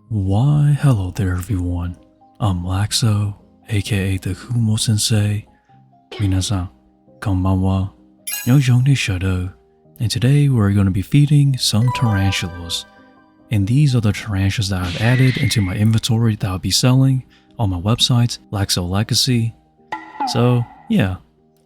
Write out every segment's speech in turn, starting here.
Why, hello there everyone. I'm Laxow, aka the Kumo Sensei. 皆さん、こんばんは。And today we're going to be feeding some tarantulas. And these are the tarantulas that I've added into my inventory that I'll be selling on my website, Laxow Legacy. So yeah,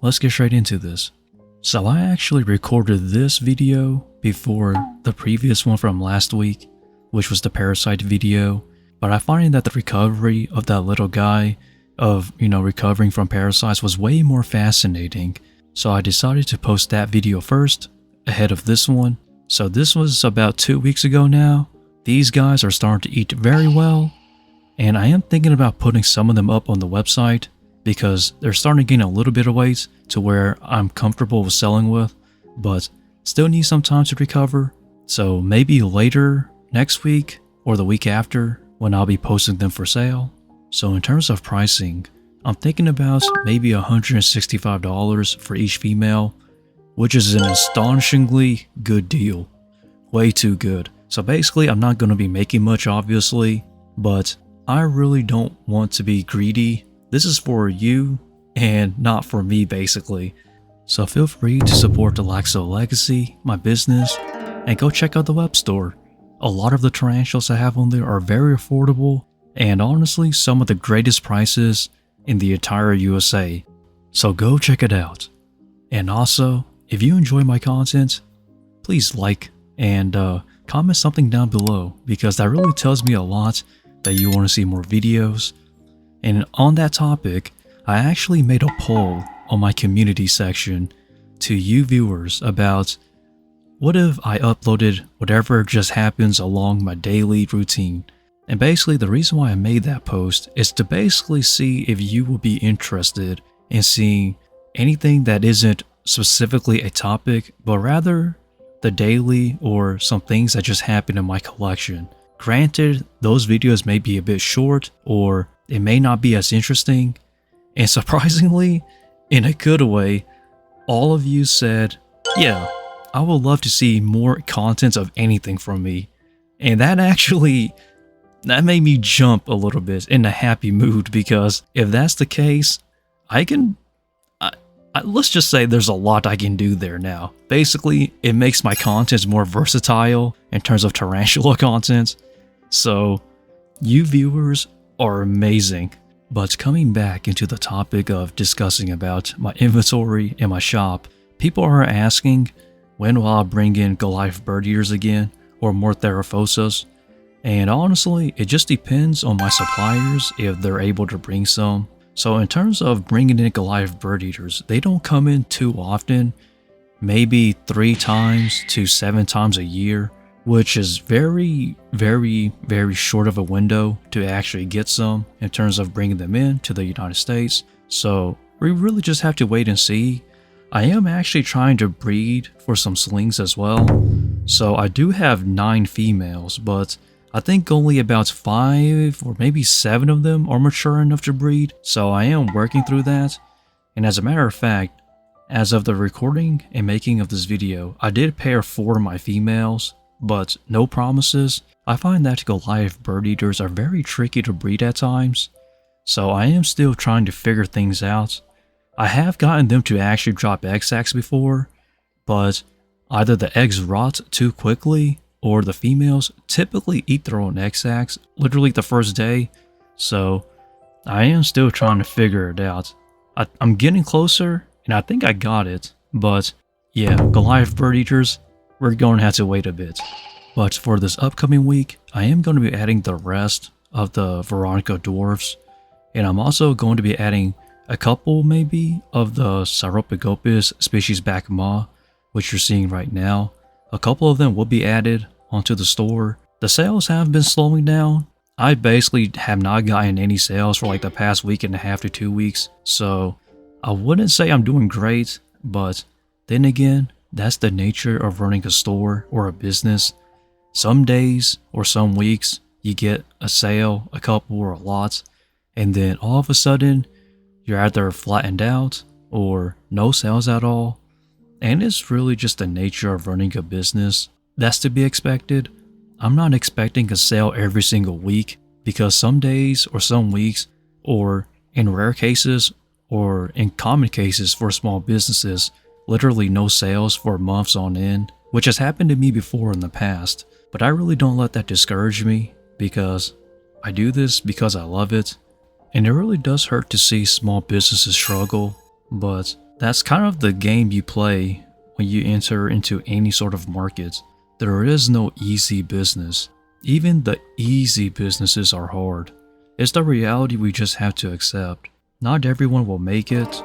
let's get straight into this. So I actually recorded this video before the previous one from last week, which was the parasite video, but I find that the recovery of that little guy of, recovering from parasites was way more fascinating. So I decided to post that video first, ahead of this one. So this was about 2 weeks ago now. These guys are starting to eat very well, and I am thinking about putting some of them up on the website because they're starting to gain a little bit of weight to where I'm comfortable with selling with, but still need some time to recover. So maybe later next week or the week after when I'll be posting them for sale. So in terms of pricing, I'm thinking about maybe $165 for each female, which is an astonishingly good deal. Way too good. So basically I'm not going to be making much obviously, but I really don't want to be greedy. This is for you and not for me basically. So feel free to support the Laxow Legacy, my business, and go check out the web store. A lot of the tarantulas I have on there are very affordable and honestly some of the greatest prices in the entire USA. So go check it out. And also, if you enjoy my content, please like and comment something down below because that really tells me a lot that you want to see more videos. And on that topic, I actually made a poll on my community section to you viewers about what if I uploaded whatever just happens along my daily routine. And basically the reason why I made that post is to basically see if you will be interested in seeing anything that isn't specifically a topic, but rather the daily or some things that just happen in my collection. Granted, those videos may be a bit short or it may not be as interesting, and surprisingly, in a good way, all of you said, yeah, I would love to see more content of anything from me. And that made me jump a little bit in a happy mood because if that's the case, let's just say there's a lot I can do there now. Basically, it makes my content more versatile in terms of tarantula content. So, you viewers are amazing. But coming back into the topic of discussing about my inventory and my shop, people are asking when will I bring in Goliath bird eaters again or more Theraphosas. And honestly, it just depends on my suppliers if they're able to bring some. So in terms of bringing in Goliath bird eaters, they don't come in too often, maybe 3 times to 7 times a year, which is very, very, very short of a window to actually get some in terms of bringing them in to the United States. So we really just have to wait and see. I am actually trying to breed for some slings as well. So I do have 9 females, but I think only about 5 or maybe 7 of them are mature enough to breed. So I am working through that. And as a matter of fact, as of the recording and making of this video, I did pair 4 of my females, but no promises. I find that Goliath bird eaters are very tricky to breed at times. So I am still trying to figure things out. I have gotten them to actually drop egg sacs before, but either the eggs rot too quickly or the females typically eat their own egg sacs literally the first day. So I am still trying to figure it out. I'm getting closer and I think I got it, but yeah, Goliath bird eaters, we're going to have to wait a bit. But for this upcoming week, I am going to be adding the rest of the Veronica dwarfs, and I'm also going to be adding a couple maybe of the Cyriopagopus species Bach Ma, which you're seeing right now. A couple of them will be added onto the store. The sales have been slowing down. I basically have not gotten any sales for like the past week and a half to 2 weeks, so I wouldn't say I'm doing great, but then again, that's the nature of running a store or a business. Some days or some weeks, you get a sale, a couple or a lot, and then all of a sudden, you're either flattened out or no sales at all. And it's really just the nature of running a business. That's to be expected. I'm not expecting a sale every single week because some days or some weeks, or in rare cases or in common cases for small businesses, literally no sales for months on end, which has happened to me before in the past. But I really don't let that discourage me because I do this because I love it. And it really does hurt to see small businesses struggle, but that's kind of the game you play when you enter into any sort of market. There is no easy business. Even the easy businesses are hard. It's the reality we just have to accept. Not everyone will make it,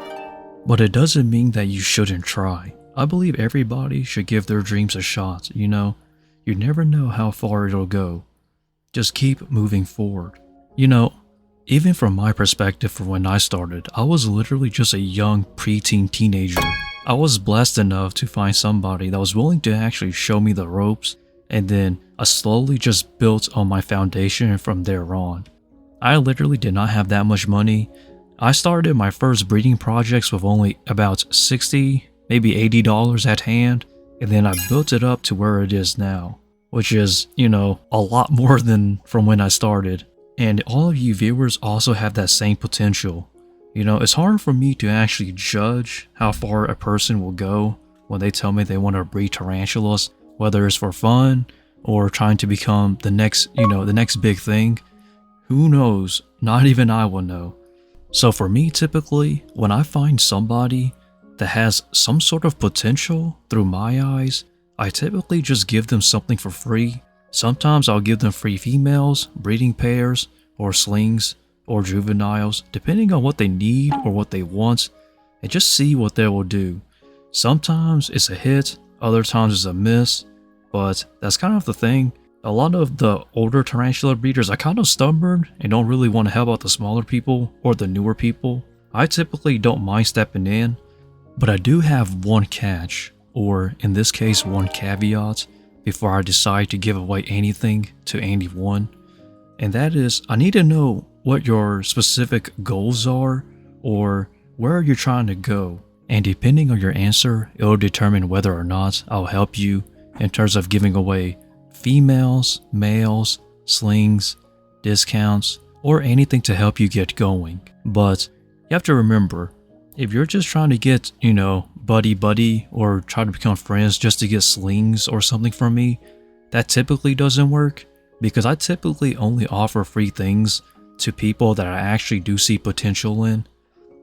but it doesn't mean that you shouldn't try. I believe everybody should give their dreams a shot, you know? You never know how far it'll go. Just keep moving forward. You know, even from my perspective from when I started, I was literally just a young preteen teenager. I was blessed enough to find somebody that was willing to actually show me the ropes, and then I slowly just built on my foundation from there on. I literally did not have that much money. I started my first breeding projects with only about $60, maybe $80 at hand, and then I built it up to where it is now, which is, you know, a lot more than from when I started. And all of you viewers also have that same potential. You know, it's hard for me to actually judge how far a person will go when they tell me they want to breed tarantulas, whether it's for fun or trying to become the next, you know, the next big thing. Who knows? Not even I will know. So for me, typically, when I find somebody that has some sort of potential through my eyes, I typically just give them something for free. Sometimes I'll give them free females, breeding pairs, or slings, or juveniles, depending on what they need or what they want, and just see what they will do. Sometimes it's a hit, other times it's a miss, but that's kind of the thing. A lot of the older tarantula breeders are kind of stubborn and don't really want to help out the smaller people or the newer people. I typically don't mind stepping in, but I do have one catch, or in this case one caveat, before I decide to give away anything to anyone. And that is, I need to know what your specific goals are or where you're trying to go. And depending on your answer, it will determine whether or not I'll help you in terms of giving away females, males, slings, discounts, or anything to help you get going. But you have to remember, if you're just trying to get, you know, buddy or try to become friends just to get slings or something from me, that typically doesn't work because I typically only offer free things to people that I actually do see potential in.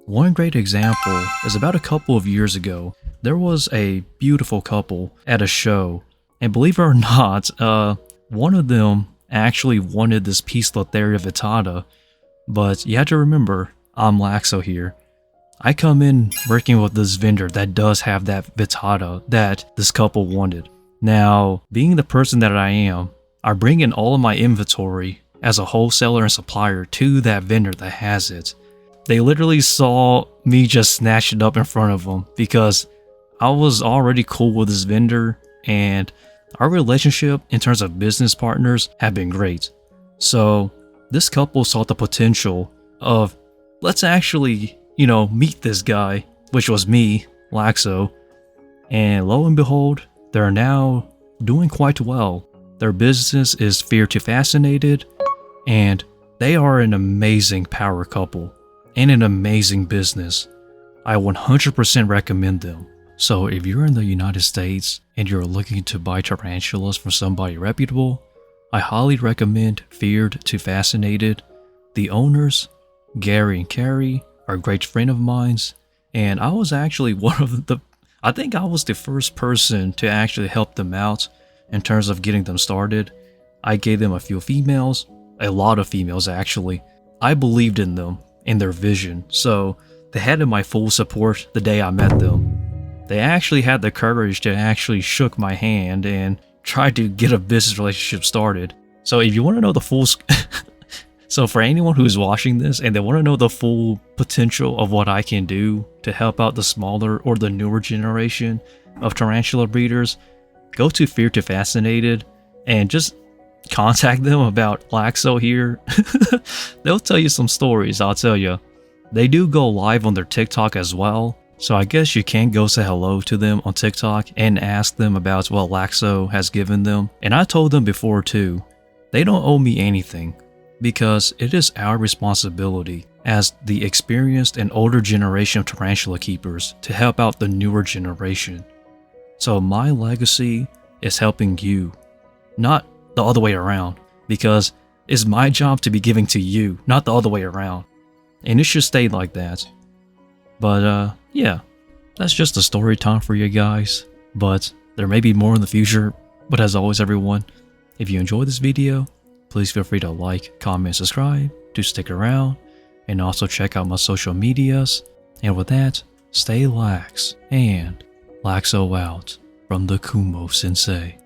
One great example is about a couple of years ago, there was a beautiful couple at a show, and believe it or not, one of them actually wanted this Poecilotheria vittata, but you have to remember, I'm Laxow here. I come in working with this vendor that does have that vittata that this couple wanted. Now, being the person that I am, I bring in all of my inventory as a wholesaler and supplier to that vendor that has it. They literally saw me just snatch it up in front of them because I was already cool with this vendor and our relationship in terms of business partners have been great. So this couple saw the potential of, let's actually, you know, meet this guy, which was me, Laxow, and lo and behold, they're now doing quite well. Their business is Fear to Fascinated, and they are an amazing power couple and an amazing business. I 100% recommend them. So if you're in the United States and you're looking to buy tarantulas from somebody reputable, I highly recommend Feared to Fascinated. The owners, Gary and Carrie, are a great friend of mine, and I was actually I think I was the first person to actually help them out in terms of getting them started. I gave them a few females, a lot of females actually. I believed in them, in their vision, so they had my full support the day I met them. They actually had the courage to actually shook my hand and try to get a business relationship started. So if you want to know the full so for anyone who's watching this and they want to know the full potential of what I can do to help out the smaller or the newer generation of tarantula breeders, go to Fear to Fascinated and just contact them about Laxow here. They'll tell you some stories, I'll tell you. They do go live on their TikTok as well, So I guess you can go say hello to them on TikTok and ask them about what Laxow has given them. And I told them before too, they don't owe me anything because it is our responsibility as the experienced and older generation of tarantula keepers to help out the newer generation. So my legacy is helping you, not the other way around, because it's my job to be giving to you, not the other way around. And it should stay like that. But yeah, that's just a story time for you guys. But there may be more in the future. But as always everyone, if you enjoyed this video, please feel free to like, comment, subscribe to stick around. And also check out my social medias. And with that, stay lax and Laxow out from the Kumo Sensei.